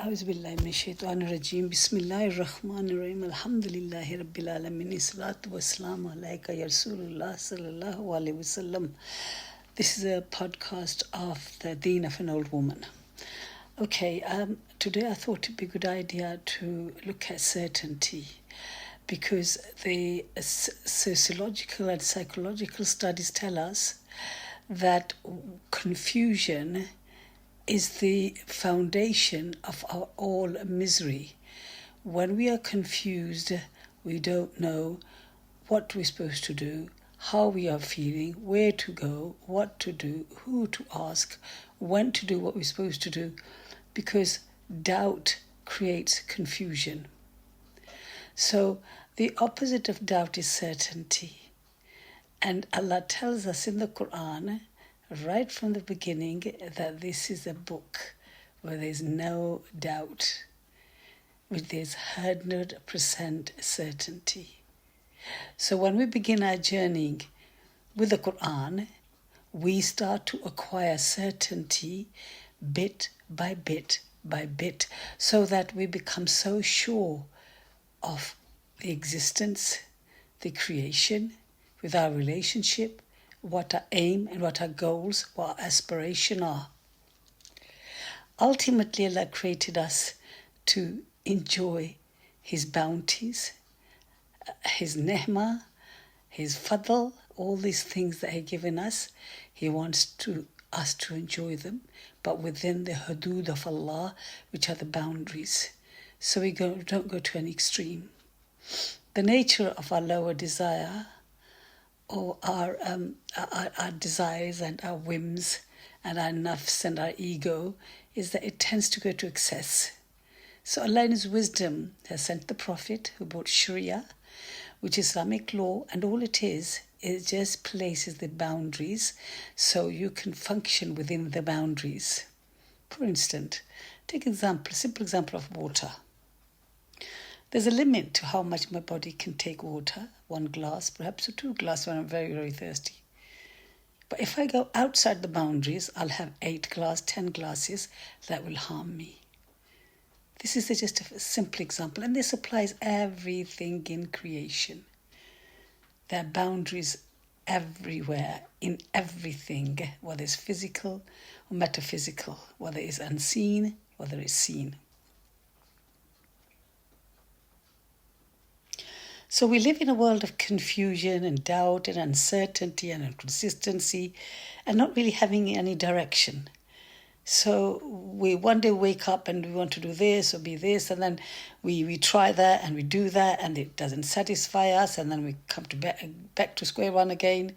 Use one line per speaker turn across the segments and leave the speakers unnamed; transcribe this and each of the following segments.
Auzubillahi minash-shaytanir-rajim. Bismillahir-rahmanir-rahim. Alhamdulillahi rabbil alamin. Salatu wassalamu alayka ya Rasulullah sallallahu alayhi wasallam. This is a podcast of the Deen of an Old Woman. Okay, today I thought it'd be a good idea to look at certainty, because the sociological and psychological studies tell us that confusion is the foundation of our all misery. When we are confused, we don't know what we're supposed to do, how we are feeling, where to go, what to do, who to ask, when to do what we're supposed to do, because doubt creates confusion. So the opposite of doubt is certainty. And Allah tells us in the Quran, right from the beginning, that this is a book where there's no doubt, where there's 100% certainty. So when we begin our journey with the Quran, we start to acquire certainty bit by bit by bit, so that we become so sure of the existence, the creation, with our relationship, what our aim and what our goals, what our aspiration are. Ultimately, Allah created us to enjoy His bounties, His ni'mah, His fadl, all these things that He's given us. He wants us to enjoy them, but within the hudud of Allah, which are the boundaries. So we don't go to an extreme. The nature of our lower desire, or our desires and our whims and our nafs and our ego, is that it tends to go to excess. So Allah in His wisdom has sent the Prophet who brought Sharia, which is Islamic law, and all it just places the boundaries so you can function within the boundaries. For instance, take a simple example of water. There's a limit to how much my body can take water, 1 glass, perhaps, or 2 glasses when I'm very, very thirsty. But if I go outside the boundaries, I'll have 8 glasses, 10 glasses that will harm me. This is just a simple example, and this applies everything in creation. There are boundaries everywhere, in everything, whether it's physical or metaphysical, whether it's unseen, whether it's seen. So we live in a world of confusion and doubt and uncertainty and inconsistency, and not really having any direction. So we one day wake up and we want to do this or be this, and then we try that and we do that, and it doesn't satisfy us, and then we come to back to square one again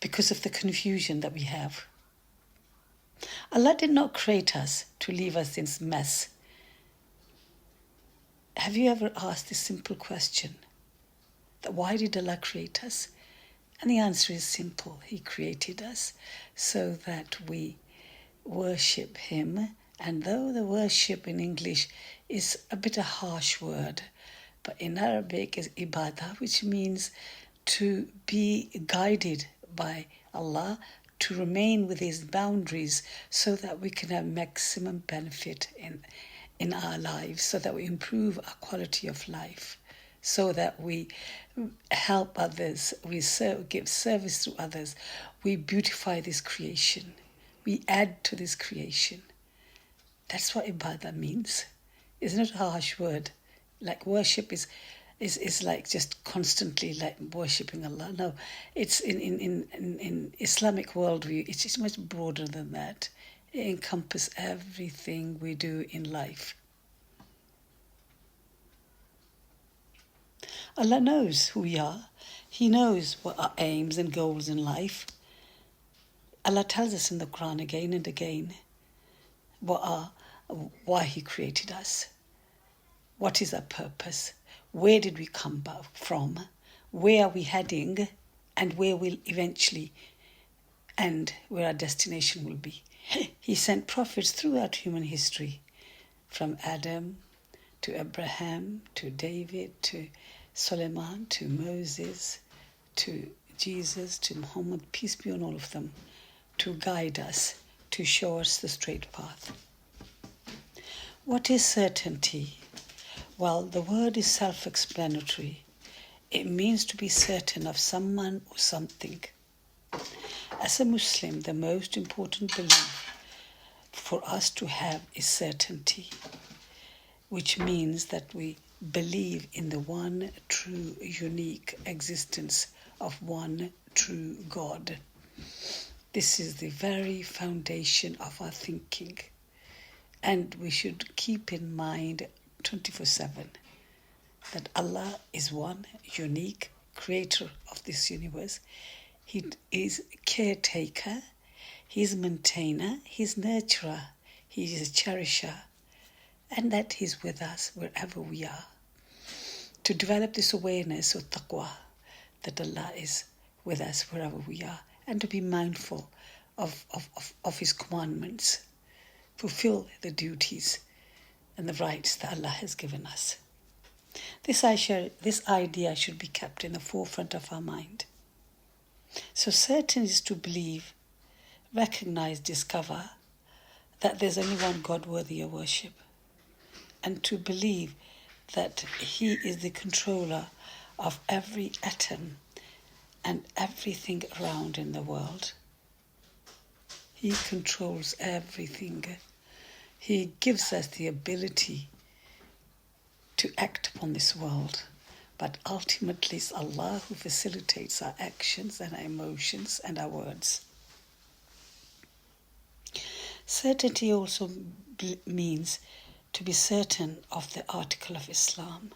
because of the confusion that we have. Allah did not create us to leave us in mess. Have you ever asked this simple question? That why did Allah create us? And the answer is simple. He created us so that we worship Him. And though the worship in English is a bit a harsh word, but in Arabic is ibadah, which means to be guided by Allah, to remain with His boundaries so that we can have maximum benefit in our lives, so that we improve our quality of life, so that we help others, we give service to others, we beautify this creation, we add to this creation. That's what ibadah means. It's not a harsh word. Like worship is like just constantly like worshipping Allah. No, it's in Islamic worldview, it's just much broader than that. It encompasses everything we do in life. Allah knows who we are. He knows what our aims and goals in life. Allah tells us in the Quran again and again why He created us. What is our purpose? Where did we come from? Where are we heading? And where we'll eventually end, where our destination will be. He sent prophets throughout human history, from Adam to Abraham to David to Solomon to Moses to Jesus to Muhammad, peace be on all of them, to guide us, to show us the straight path. What is certainty? Well, the word is self-explanatory. It means to be certain of someone or something. As a Muslim, the most important belief for us to have is certainty, which means that we believe in the one true, unique existence of one true God. This is the very foundation of our thinking, and we should keep in mind 24/7 that Allah is one, unique creator of this universe. He is caretaker, He is maintainer, He is nurturer, He is cherisher, and that He's with us wherever we are. To develop this awareness or taqwa, that Allah is with us wherever we are, and to be mindful of His commandments, fulfill the duties and the rights that Allah has given us. This idea should be kept in the forefront of our mind. So certain is to believe, recognize, discover that there's only one God worthy of worship, and to believe that He is the controller of every atom and everything around in the world. He controls everything. He gives us the ability to act upon this world, but ultimately it's Allah who facilitates our actions and our emotions and our words. Certainty also means to be certain of the article of Islam,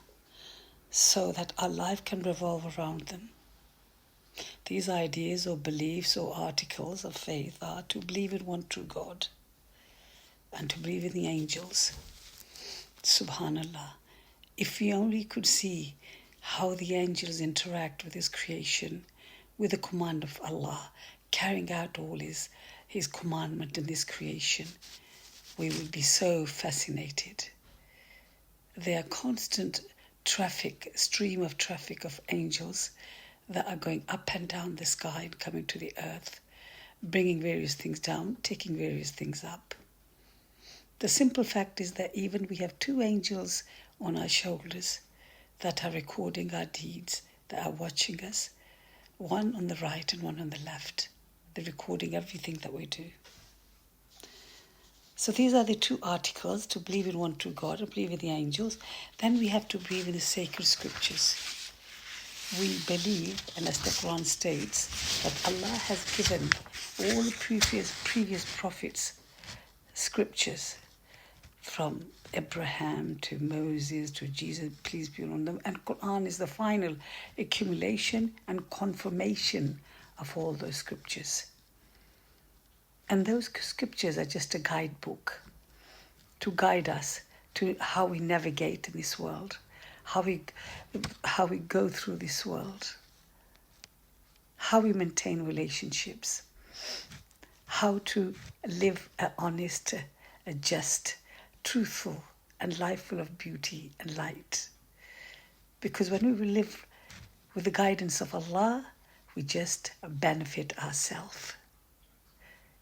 so that our life can revolve around them. These ideas or beliefs or articles of faith are to believe in one true God and to believe in the angels. Subhanallah. If we only could see how the angels interact with His creation, with the command of Allah, carrying out all His commandment in this creation, we would be so fascinated. There are constant stream of traffic of angels that are going up and down the sky and coming to the earth, bringing various things down, taking various things up. The simple fact is that even we have two angels on our shoulders that are recording our deeds, that are watching us, one on the right and one on the left. They're recording everything that we do. So these are the two articles, to believe in one true God and believe in the angels. Then we have to believe in the sacred scriptures. We believe, and as the Quran states, that Allah has given all the previous prophets scriptures, from Abraham to Moses to Jesus, peace be on them. And Quran is the final accumulation and confirmation of all those scriptures. And those scriptures are just a guidebook to guide us to how we navigate in this world, how we go through this world, how we maintain relationships, how to live an honest, a just, truthful and life full of beauty and light. Because when we live with the guidance of Allah, we just benefit ourselves.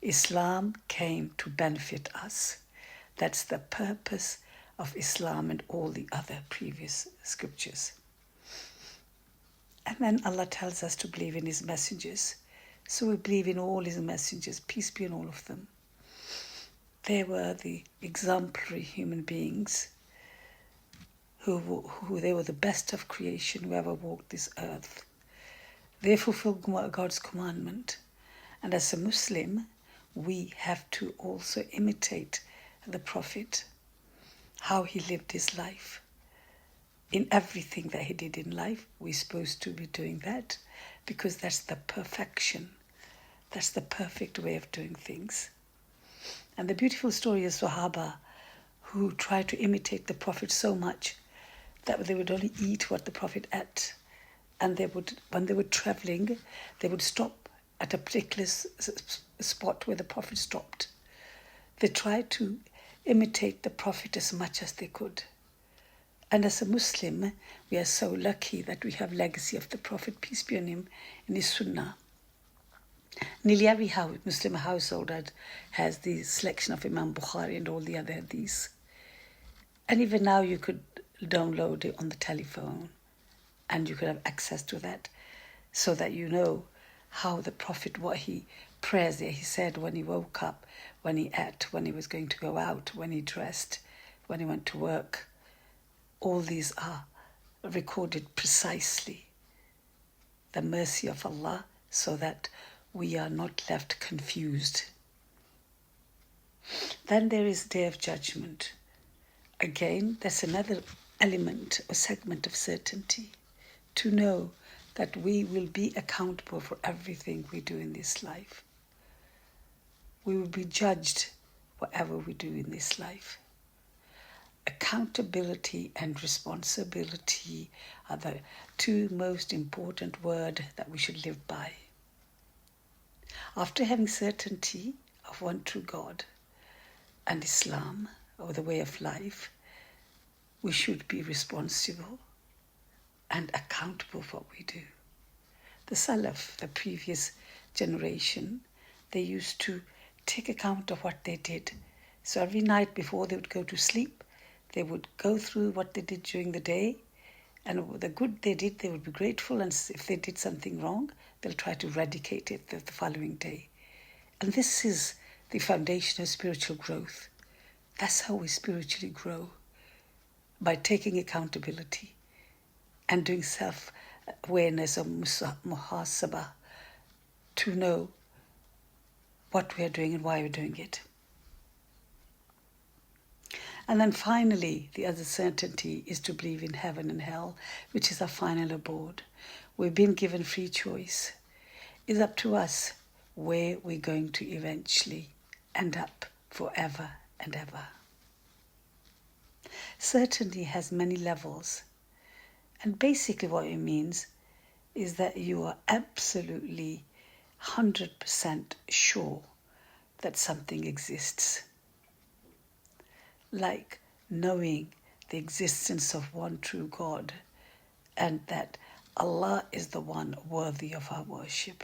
Islam came to benefit us. That's the purpose of Islam and all the other previous scriptures. And then Allah tells us to believe in His messengers. So we believe in all His messengers, peace be on all of them. They were the exemplary human beings who they were the best of creation who ever walked this earth. They fulfilled God's commandment. And as a Muslim, we have to also imitate the Prophet, how he lived his life. In everything that he did in life, we're supposed to be doing that, because that's the perfection. That's the perfect way of doing things. And the beautiful story of Sahaba, who tried to imitate the Prophet so much that they would only eat what the Prophet ate. And when they were traveling, they would stop at a particular spot where the Prophet stopped. They tried to imitate the Prophet as much as they could. And as a Muslim, we are so lucky that we have legacy of the Prophet, peace be on him, in his Sunnah. Nearly every Muslim household has the selection of Imam Bukhari and all the other hadiths. And even now you could download it on the telephone and you could have access to that so that you know how the Prophet, what he prayers there, he said when he woke up, when he ate, when he was going to go out, when he dressed, when he went to work. All these are recorded precisely. The mercy of Allah, so that we are not left confused. Then there is Day of Judgment. Again, that's another element or segment of certainty, to know that we will be accountable for everything we do in this life. We will be judged whatever we do in this life. Accountability and responsibility are the two most important words that we should live by. After having certainty of one true God and Islam, or the way of life, we should be responsible and accountable for what we do. The Salaf, the previous generation, they used to take account of what they did. So every night before they would go to sleep, they would go through what they did during the day, and the good they did, they would be grateful, and if they did something wrong, they'll try to eradicate it the following day. And this is the foundation of spiritual growth. That's how we spiritually grow, by taking accountability and doing self-awareness or muhasabah, to know what we are doing and why we're doing it. And then finally, the other certainty is to believe in heaven and hell, which is our final abode. We've been given free choice. It's up to us where we're going to eventually end up forever and ever. Certainty has many levels. And basically what it means is that you are absolutely 100% sure that something exists. Like knowing the existence of one true God and that Allah is the one worthy of our worship.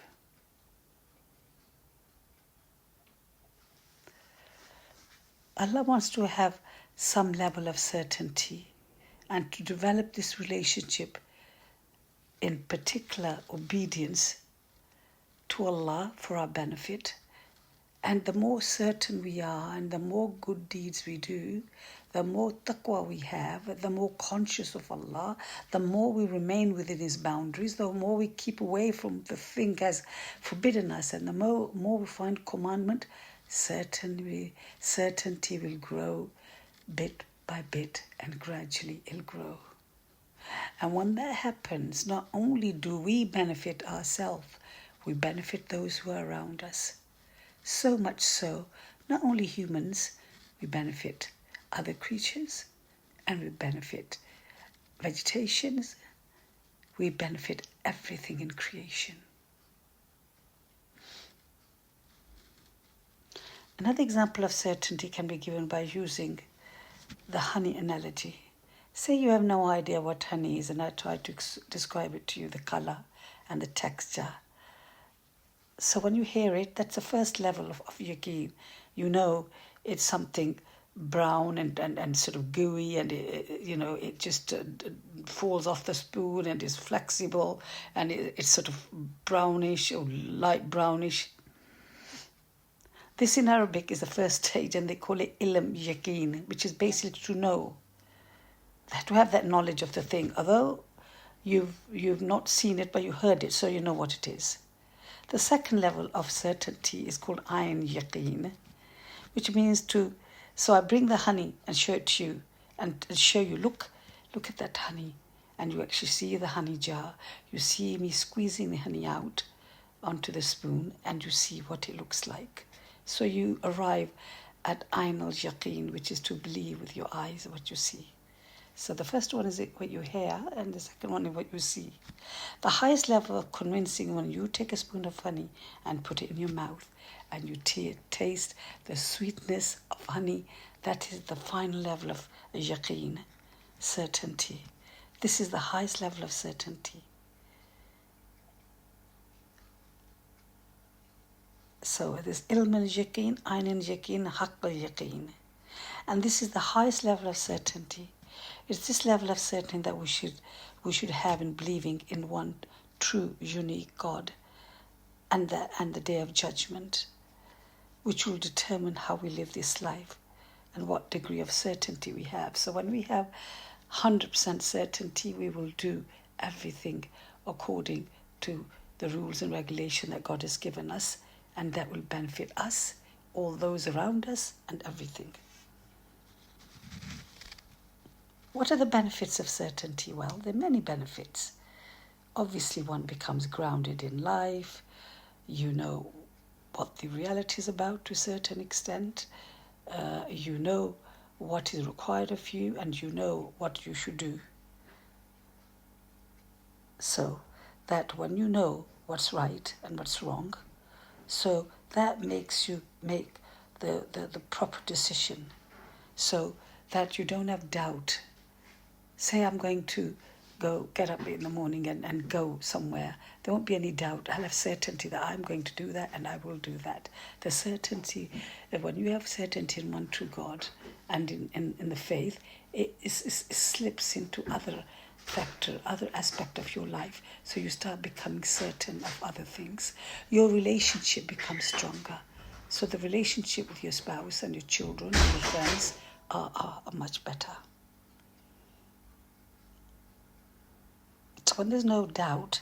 Allah wants to have some level of certainty and to develop this relationship, in particular obedience to Allah for our benefit. And the more certain we are and the more good deeds we do, the more taqwa we have, the more conscious of Allah, the more we remain within His boundaries, the more we keep away from the thing He has forbidden us, and the more we find commandment, certainty will grow bit by bit, and gradually it'll grow. And when that happens, not only do we benefit ourselves, we benefit those who are around us. So much so, not only humans, we benefit other creatures, and we benefit vegetations, we benefit everything in creation. Another example of certainty can be given by using the honey analogy. Say you have no idea what honey is, and I try to describe it to you, the color and the texture. So when you hear it, that's the first level of yaqeen. You know it's something brown and sort of gooey, and it just falls off the spoon and is flexible, and it's sort of brownish or light brownish. This in Arabic is the first stage, and they call it ilm yaqeen, which is basically to know, to have that knowledge of the thing. Although you've not seen it, but you heard it, so you know what it is. The second level of certainty is called ayn yaqeen, which means so I bring the honey and show it to you and show you, look at that honey, and you actually see the honey jar. You see me squeezing the honey out onto the spoon, and you see what it looks like. So you arrive at ayn al-yaqeen, which is to believe with your eyes what you see. So the first one is what you hear, and the second one is what you see. The highest level of convincing, when you take a spoon of honey and put it in your mouth and you taste the sweetness of honey, that is the final level of yaqeen, certainty. This is the highest level of certainty. So there's ilm al-yaqeen, ayn al-yaqeen, haqq al-yaqeen. And this is the highest level of certainty. It's this level of certainty that we should have in believing in one true, unique God and the day of judgment, which will determine how we live this life and what degree of certainty we have. So when we have 100% certainty, we will do everything according to the rules and regulation that God has given us, and that will benefit us, all those around us, and everything. What are the benefits of certainty? Well, there are many benefits. Obviously, one becomes grounded in life. You know what the reality is about to a certain extent. You know what is required of you, and you know what you should do. So that when you know what's right and what's wrong, so that makes you make the proper decision, so that you don't have doubt. Say I'm going to get up in the morning and go somewhere. There won't be any doubt. I'll have certainty that I'm going to do that and I will do that. The certainty, when you have certainty in one true God and in the faith, it slips into other aspect of your life. So you start becoming certain of other things. Your relationship becomes stronger. So the relationship with your spouse and your children and your friends are much better. So when there's no doubt,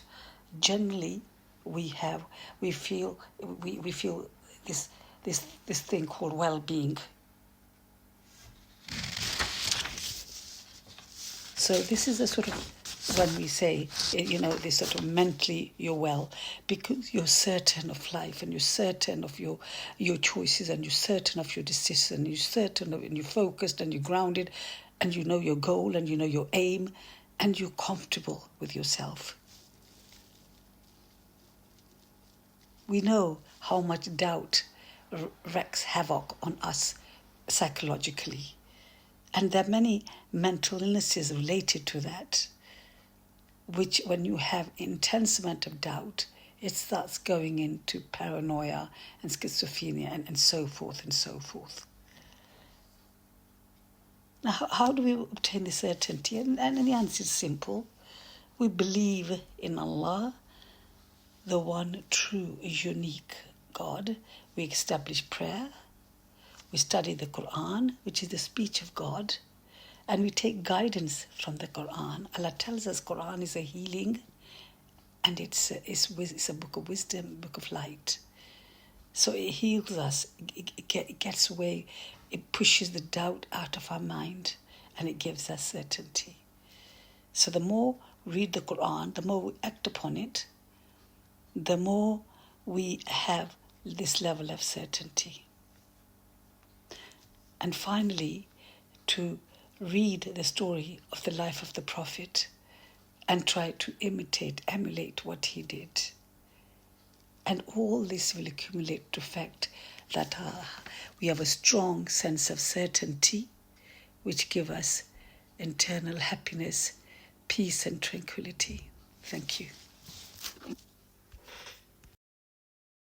generally we feel this thing called well-being. So this is a sort of, when we say, this sort of mentally you're well, because you're certain of life and you're certain of your choices and you're certain of your decisions and you're certain of, and you're focused and you're grounded and you know your goal and you know your aim and you're comfortable with yourself. We know how much doubt wreaks havoc on us psychologically. And there are many mental illnesses related to that, which when you have intense amount of doubt, it starts going into paranoia and schizophrenia and so forth and so forth. Now, how do we obtain this certainty? And the answer is simple. We believe in Allah, the one true, unique God. We establish prayer. We study the Quran, which is the speech of God, and we take guidance from the Quran. Allah tells us Quran is a healing, and it's a book of wisdom, book of light. So it heals us, it gets away, it pushes the doubt out of our mind, and it gives us certainty. So the more we read the Quran, the more we act upon it, the more we have this level of certainty. And finally, to read the story of the life of the Prophet and try to emulate what he did. And all this will accumulate to the fact that we have a strong sense of certainty, which give us internal happiness, peace and tranquility. Thank you.